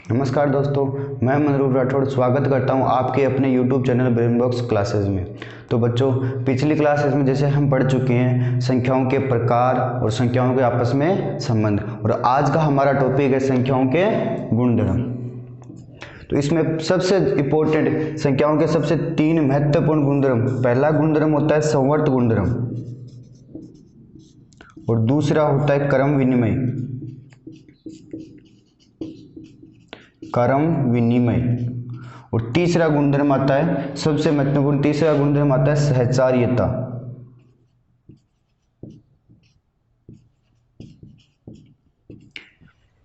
नमस्कार दोस्तों, मैं मनरूप राठौड़ स्वागत करता हूं आपके अपने YouTube channel brain box classes में। तो बच्चों, पिछली क्लासेस में जैसे हम पढ़ चुके हैं संख्याओं के प्रकार और संख्याओं के आपस में संबंध, और आज का हमारा टॉपिक है संख्याओं के गुणधर्म। तो इसमें सबसे इम्पोर्टेंट संख्याओं के सबसे 3 महत्वपूर्ण गुणधर्म। पहला गुणधर्म होता है संवर्त गुणधर्म और दूसरा होता है क्रम विनिमय और तीसरा गुणधर्म आता है, सबसे महत्वपूर्ण तीसरा गुणधर्म आता है सहचार्यता।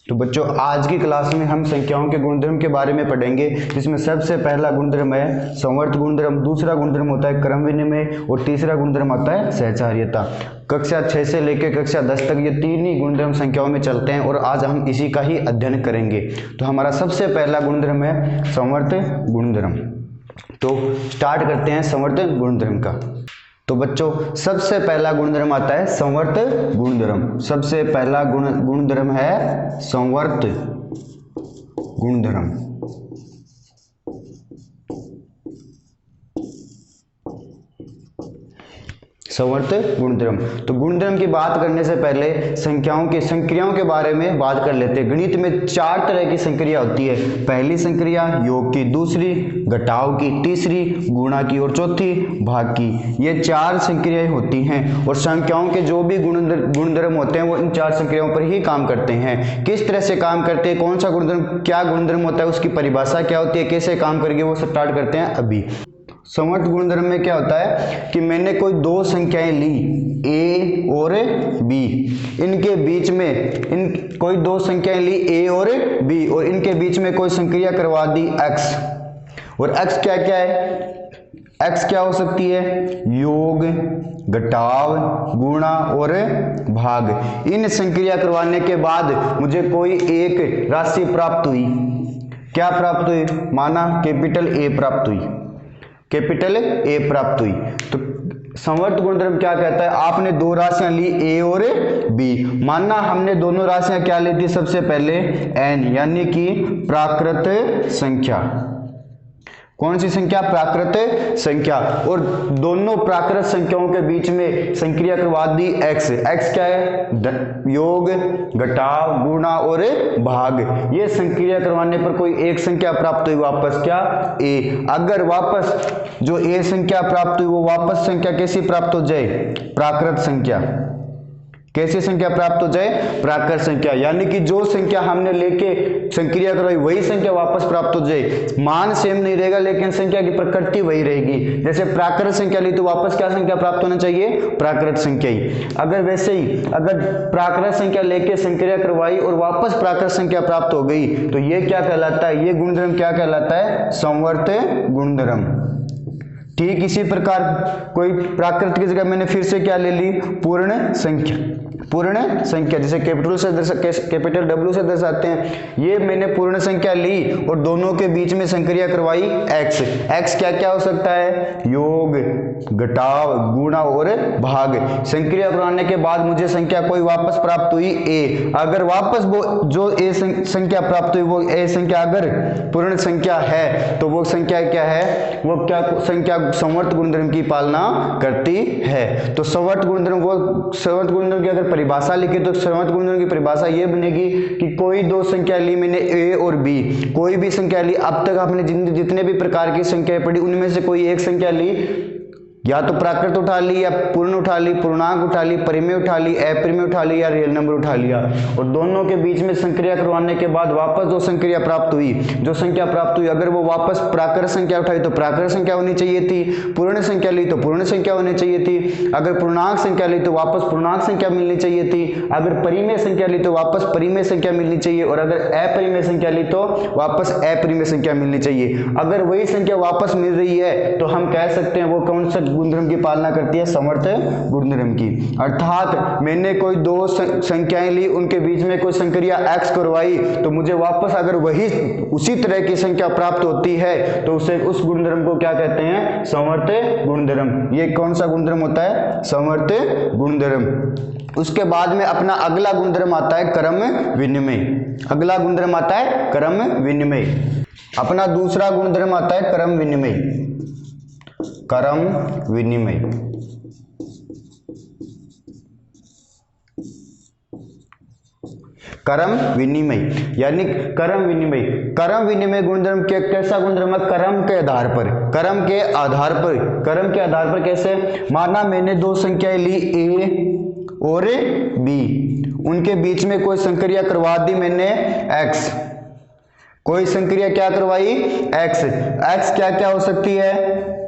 तो बच्चों, आज की क्लास में हम संख्याओं के गुणधर्म के बारे में पढ़ेंगे, जिसमें सबसे पहला गुणधर्म है संवर्त गुणधर्म, दूसरा गुणधर्म होता है क्रम विनिमय और तीसरा गुणधर्म आता है सहचार्यता। कक्षा 6 से लेकर कक्षा 10 तक ये 3 ही गुणधर्म संख्याओं में चलते हैं और आज हम इसी का ही अध्ययन करेंगे। तो हमारा सबसे पहला गुणधर्म है संवर्त गुणधर्म। तो स्टार्ट करते हैं संवर्त गुणधर्म का। तो बच्चों, सबसे पहला गुणधर्म आता है संवर्त गुणधर्म। सबसे पहला गुणधर्म है संवर्त गुणधर्म। संवर्त गुणधर्म। तो गुणधर्म की बात करने से पहले संख्याओं के संक्रियाओं के बारे में बात कर लेते हैं। गणित में 4 तरह की संक्रिया होती है। पहली संक्रिया योग की, दूसरी घटाव की, तीसरी गुणा की और चौथी भाग की। ये 4 संक्रियाएं होती हैं और संख्याओं के जो भी गुणधर्म होते हैं वो इन 4 संक्रियाओं पर ही काम करते हैं। किस तरह से काम करते हैं, कौन सा गुणधर्म क्या गुणधर्म होता है, उसकी परिभाषा क्या होती है, कैसे काम करेंगे, वो स्टार्ट करते हैं अभी। संवर्त गुणधर्म में क्या होता है कि मैंने कोई 2 संख्याएं ली a और b, इनके बीच में कोई 2 संख्याएं ली a और b और इनके बीच में कोई संक्रिया करवा दी x, और x क्या क्या है, x क्या हो सकती है, योग, घटाव, गुणा और भाग। इन संक्रिया करवाने के बाद मुझे कोई एक राशि प्राप्त हुई। क्या प्राप्त हुई, माना कैपिटल A प्राप्त हुई, कैपिटल A प्राप्त हुई। तो संवर्त गुणधर्म क्या कहता है, आपने 2 राशियां ली a और b, मानना हमने दोनों राशियां क्या ली थी, सबसे पहले n यानी कि प्राकृत संख्या। कौन सी संख्या, प्राकृत संख्या, और दोनों प्राकृत संख्याओं के बीच में संक्रिया करवा दी x। x क्या है, योग, घटाव, गुणा और भाग। ये संक्रिया करवाने पर कोई एक संख्या प्राप्त हुई, वापस क्या, a। अगर वापस जो a संख्या प्राप्त हुई वो वापस संख्या कैसी प्राप्त हो जाए, प्राकृत संख्या। कैसी संख्या प्राप्त हो जाए, प्राकृत संख्या, यानी कि जो संख्या हमने लेके संक्रिया करवाई वही संख्या वापस प्राप्त हो जाए। मान सेम नहीं रहेगा लेकिन संख्या की प्रकृति वही रहेगी। जैसे प्राकृत संख्या ली तो वापस क्या संख्या प्राप्त होना चाहिए, प्राकृत संख्या ही। अगर वैसे ही अगर प्राकृत संख्या लेके संक्रिया करवाई और वापस प्राकृत संख्या प्राप्त हो गई तो ये क्या कहलाता है, ये गुणधर्म क्या कहलाता है, संवर्त गुणधर्म। ठीक इसी प्रकार कोई प्राकृत की जगह मैंने फिर से क्या ले ली, पूर्ण संख्या। पूर्ण संख्या जैसे कैपिटल W से दर्शाते हैं, ये मैंने पूर्ण संख्या ली और दोनों के बीच में संक्रिया करवाई x। x क्या क्या हो सकता है, योग, घटाव, गुणा और भाग। संक्रिया करवाने के बाद मुझे संख्या कोई वापस प्राप्त हुई a। अगर वापस वो जो a संख्या प्राप्त हुई वो a संख्या अगर पूर्ण संख्या है तो वो संख्या क्या है, वो क्या संख्या संवर्त गुणधर्म की पालना करती है। तो संवर्त गुणधर्म की अगर परिभाषा लिखी तो संवर्त गुणधर्म की परिभाषा ये बनेगी कि कोई 2 संख्या ली मैंने a और b, कोई भी संख्या ली, अब तक आपने जितने भी प्रकार की संख्याएं पढ़ी उनमें से कोई एक संख्या ली, या तो प्राकृत उठा ली या पूर्ण उठा ली, पूर्णांक उठा ली, परिमेय उठा ली, अपरिमेय उठा ली या रियल नंबर उठा लिया, और दोनों के बीच में संक्रिया करवाने के बाद वापस जो संक्रिया प्राप्त हुई, जो संख्या प्राप्त हुई, अगर वो वापस प्राकृत संख्या उठाई तो प्राकृत संख्या होनी चाहिए थी, पूर्ण संख्या ली तो पूर्ण संख्या होनी चाहिए थी, अगर पूर्णांक संख्या ली तो वापस पूर्णांक संख्या मिलनी चाहिए थी, अगर परिमेय संख्या ली तो वापस परिमेय संख्या मिलनी चाहिए, और अगर अपरिमेय संख्या ली तो वापस अपरिमेय संख्या मिलनी चाहिए। अगर वही संख्या वापस मिल रही है तो हम कह सकते हैं वो कौन सा गुणधर्म की पालना करती है, समवर्त गुणधर्म की। अर्थात मैंने कोई 2 संख्याएं ली, उनके बीच में कोई संक्रिया x करवाई तो मुझे वापस अगर वही उसी तरह की संख्या प्राप्त होती है तो उसे उस गुणधर्म को क्या कहते हैं, समवर्त गुणधर्म। ये कौन सा गुणधर्म होता है, समवर्त गुणधर्म। उसके बाद में अपना अगला गुणधर्म आता है क्रम विनिमय। अगला गुणधर्म आता है क्रम विनिमय। अपना दूसरा गुणधर्म आता है क्रम विनिमय। क्रम विनिमय, क्रम विनिमय यानी क्रम विनिमय। क्रम विनिमय गुणधर्म के कैसा गुणधर्म है? क्रम के आधार पर। क्रम के आधार पर, क्रम के आधार पर कैसे? माना मैंने दो संख्याएं ली ए और बी, उनके बीच में कोई संक्रिया करवा दी मैंने x। कोई संक्रिया क्या करवाई? x। x क्या क्या हो सकती है?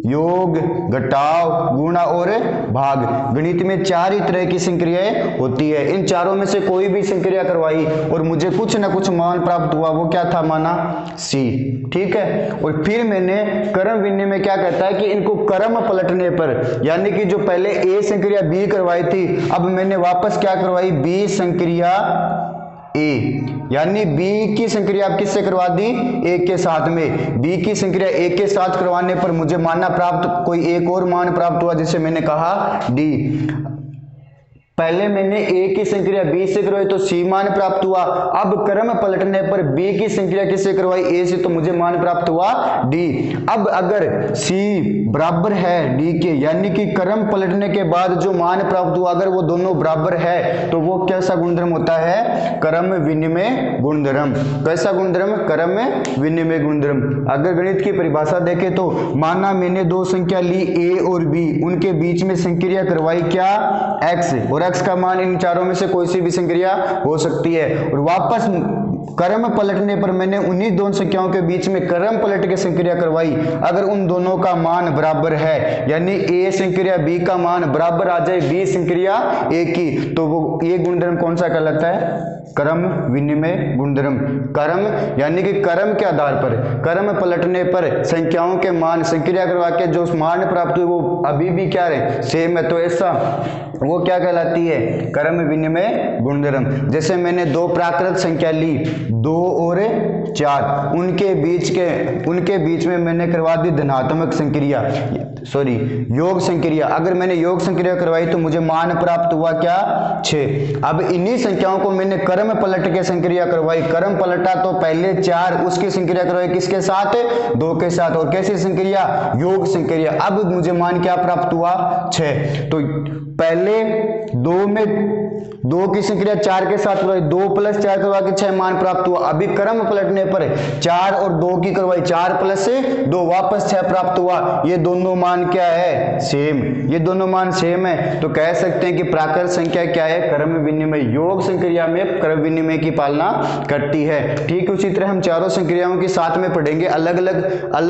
योग, घटाव, गुणा और भाग। गणित में 4 ही तरह की संक्रियाएं होती है। इन चारों में से कोई भी संक्रिया करवाई और मुझे कुछ ना कुछ मान प्राप्त हुआ, वो क्या था? माना C। ठीक है। और फिर मैंने क्रम विनिमय में क्या कहता है कि इनको क्रम पलटने पर, यानी कि जो पहले A संक्रिया B करवाई थी, अब मैंने वापस क्या करवाई? B संक्रिया A, यानी B की संक्रिया आप किससे करवा दी? A के साथ में। B की संक्रिया A के साथ करवाने पर मुझे माना प्राप्त, कोई एक और मान प्राप्त हुआ जिसे मैंने कहा D। पहले मैंने A की संक्रिया B से करवाई तो C मान प्राप्त हुआ। अब क्रम पलटने पर B की संक्रिया किससे करवाई? A से, तो मुझे मान प्राप्त हुआ D। अब अगर C बराबर है D के, यानी कि क्रम पलटने के बाद जो मान प्राप्त हुआ अगर वो दोनों बराबर है तो वो कैसा गुणधर्म होता है? क्रम विनिमय गुणधर्म। कैसा गुणधर्म? क्रम विनिमय गुणधर्म। अगर गणित की परिभाषा देखें तो माना मैंने दो संख्या ली A और B, उनके बीच में संक्रिया करवाई क्या? X, और x का मान इन चारों में से कोई सी भी संक्रिया हो सकती है। और वापस क्रम पलटने पर मैंने उन्हीं दोनों संख्याओं के बीच में क्रम पलट के संक्रिया करवाई। अगर उन दोनों का मान बराबर है, यानी A संक्रिया B का मान बराबर आ जाए B संक्रिया A की, तो वो ये गुणधर्म कौन सा कहलाता है? क्रम विनिमय गुणधर्म। क्रम यानी कि क्रम के आधार पर, क्रम पलटने पर संख्याओं के मान संक्रिया करवा के जो मान प्राप्त हुए वो अभी भी क्या रहे? सेम है। तो ऐसा वो क्या कहलाती है? क्रम विनिमय गुणधर्म। जैसे मैंने दो प्राकृत संख्या ली 2 और 4, उनके बीच में मैंने करवा दी धनात्मक संक्रिया, योग संक्रिया। अगर मैंने योग संक्रिया करवाई तो मुझे मान प्राप्त हुआ क्या? 6। अब इन्हीं संख्याओं को मैंने क्रम पलट के संक्रिया करवाई। क्रम पलटा तो पहले 4, उसकी संक्रिया करवाई किसके साथ? 2 के साथ। और कैसी संक्रिया? योग संक्रिया। अब मुझे मान क्या प्राप्त हुआ? 6। तो पहले 2 की संक्रिया 4 के साथ करवाई, 2 + 4 करवा के 6 मान प्राप्त हुआ। अभी क्रम पलटने पर 4 और 2 की करवाई, 4 + 2 वापस 6 प्राप्त हुआ। ये दोनों मान क्या है? सेम। ये दोनों मान सेम है। तो कह सकते हैं कि प्राकृत संख्या क्या है? क्रम विनिमय। योग संक्रिया में क्रम विनिमय की पालना करती है। ठीक उसी तरह हम चारों संक्रियाओं के साथ में पढ़ेंगे। अलग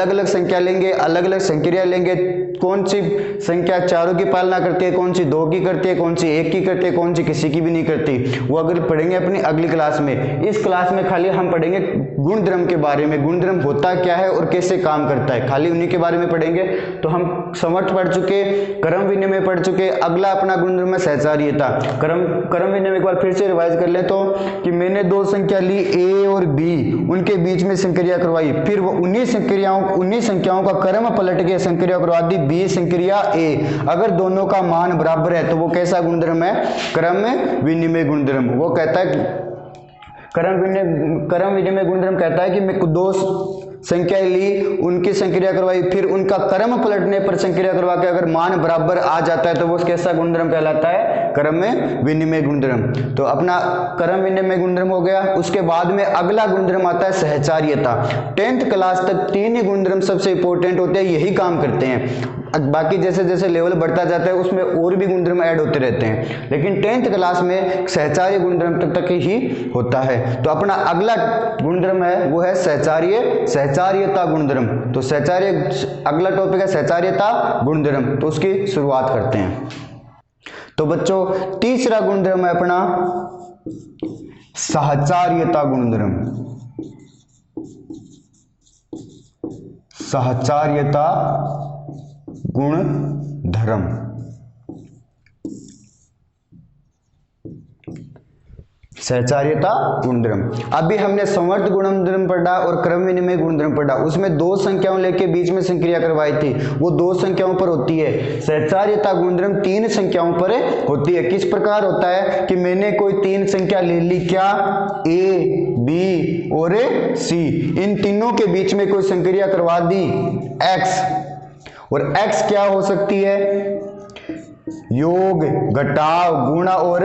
अलग संख्या लेंगे, अलग अलग संक्रिया लेंगे। कौन सी संख्या चारों की पालना करती है, कौन सी 2 की करती है, कौन सी 1 की करती है, कौन सी किसी की भी नहीं करती, वो अगर पढ़ेंगे अपनी अगली क्लास में। इस क्लास में खाली हम पढ़ेंगे गुणधर्म के बारे में, गुणधर्म होता क्या है और कैसे काम करता है, खाली उन्हीं के बारे में पढ़ेंगे। तो हम समर्थ पढ़ चुके, क्रम विनिमय पढ़ चुके। अगला अपना गुणधर्म है सहचार्यता। क्रम विनिमय एक बार फिर से रिवाइज कर ले तो कि मैंने दो संख्या ली A और B, उनके बीच में संक्रिया करवाई, फिर वो उन्हीं संख्याओं का क्रम पलट के संक्रिया करवा दी B संक्रिया A। अगर दोनों का मान बराबर है तो वो कैसा गुणधर्म है? क्रम विनिमय गुणधर्म। वो कहता है क्रम विनिमय गुणधर्म कहता है कि मैं दो संख्याएं ली, उनकी संक्रिया करवाई, फिर उनका क्रम पलटने पर संक्रिया करवा के अगर मान बराबर आ जाता है तो वो कैसा गुणधर्म कहलाता है? क्रम विनिमय गुणधर्म। तो अपना क्रम विनिमय गुणधर्म हो गया। उसके बाद में अगला गुणधर्म आता है सहचार्यता। 10th क्लास तक 3 ही गुणधर्म सबसे इंपॉर्टेंट होते हैं, यही काम करते हैं। बाकी जैसे जैसे लेवल बढ़ता जाता है उसमें और भी गुणधर्म ऐड होते रहते हैं, लेकिन 10th क्लास में सहचार्य गुणधर्म तक ही होता है। तो अपना अगला गुणधर्म है वो है सहचार्यता गुणधर्म। तो अगला टॉपिक है सहचार्यता गुणधर्म। तो उसकी शुरुआत करते हैं। तो बच्चों तीसरा गुणधर्म है अपना सहचार्यता गुणधर्म। सहचार्यता गुणधर्म। सहचार्यता गुणधर्म। अभी हमने समवर्त गुणधर्म पढ़ा और क्रम विनिमय गुणधर्म पढ़ा, उसमें दो संख्याओं लेके बीच में संक्रिया करवाई थी, वो दो संख्याओं पर होती है। सहचार्यता गुणधर्म तीन संख्याओं पर होती है। किस प्रकार होता है कि मैंने कोई तीन संख्या ले ली, क्या, ए, बी और सी, इन तीनों के बीच में कोई संक्रिया करवा दी x, और x क्या हो सकती है, योग, घटाव, गुणा और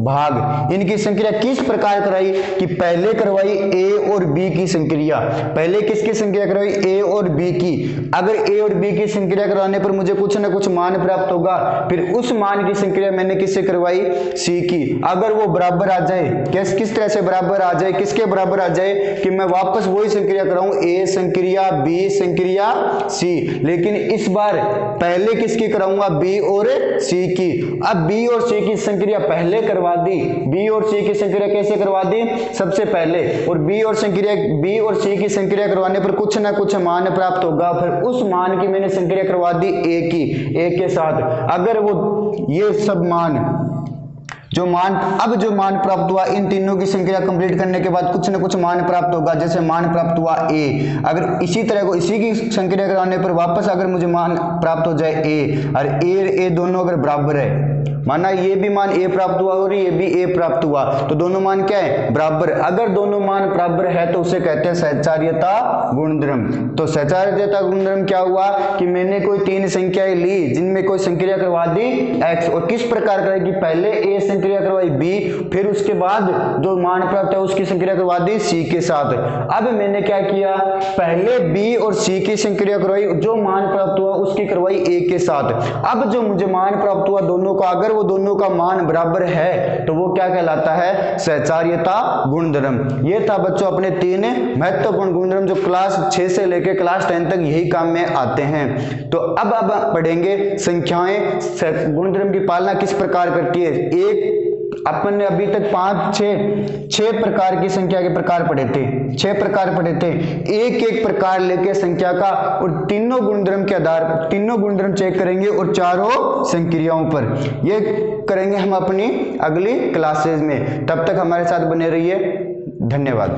भाग। इनकी संक्रिया किस प्रकार कराई कि पहले करवाई a और b की संक्रिया, पहले किसकी संक्रिया करवाई, a और b की। अगर a और b की संक्रिया करवाने पर मुझे कुछ ना कुछ मान प्राप्त होगा, फिर उस मान की संक्रिया मैंने किससे करवाई, c की। अगर वो बराबर आ जाए, किस तरह से बराबर आ जाए, किसके बराबर आ जाए कि मैं वापस वही संक्रिया कराऊं, a संक्रिया b संक्रिया c, लेकिन इस बार पहले किसकी कराऊंगा, b और c की। अब b और c की संक्रिया पहले करवा दी, b और c की संक्रिया कैसे करवा दी, सबसे पहले, और b और c की संक्रिया करवाने पर कुछ ना कुछ मान प्राप्त होगा, फिर उस मान की मैंने संक्रिया करवा दी a की, a के साथ। अगर वो ये सब मान जो मान प्राप्त हुआ, इन तीनों की संक्रिया कंप्लीट करने के बाद कुछ न कुछ मान प्राप्त होगा। जैसे मान प्राप्त हुआ a, अगर इसी तरह को इसी की संक्रिया कराने पर वापस अगर मुझे मान प्राप्त हो जाए a, और a दोनों अगर बराबर है, माना ये भी मान a प्राप्त हुआ और ये भी a प्राप्त हुआ, तो दोनों मान क्या है, बराबर। अगर दोनों मान बराबर है तो उसे कहते हैं सहचार्यता गुणधर्म। तो सहचार्यता गुणधर्म क्या हुआ कि मैंने कोई तीन संख्याएं ली जिनमें कोई संक्रिया करवा दी x, और किस प्रकार करेगी, पहले a संक्रिया करवाई b, फिर उसके बाद जो मान प्राप्त है उसकी संक्रिया करवा दी c के साथ। अब मैंने क्या किया, पहले b और c की संक्रिया करवाई, जो मान प्राप्त हुआ उसकी करवाई a के साथ। अब जो मुझे मान प्राप्त हुआ दोनों का, अगर वो दोनों का मान बराबर है तो वो क्या कहलाता है, सहचार्यता गुणधर्म। ये था बच्चों अपने तीन महत्वपूर्ण गुणधर्म जो क्लास 6 से लेकर क्लास 10 तक यही काम में आते हैं। तो अब पढ़ेंगे संख्याएं गुणधर्म की पालना किस प्रकार करती है। एक अपन ने अभी तक 6 प्रकार की संख्या के प्रकार पढ़े थे, 6 प्रकार पढ़े थे, एक प्रकार लेके संख्या का, और तीनों गुणधर्म के आधार पर तीनों गुणधर्म चेक करेंगे और चारों संक्रियाओं पर। ये करेंगे हम अपनी अगली क्लासेज में। तब तक हमारे साथ बने रहिए। धन्यवाद।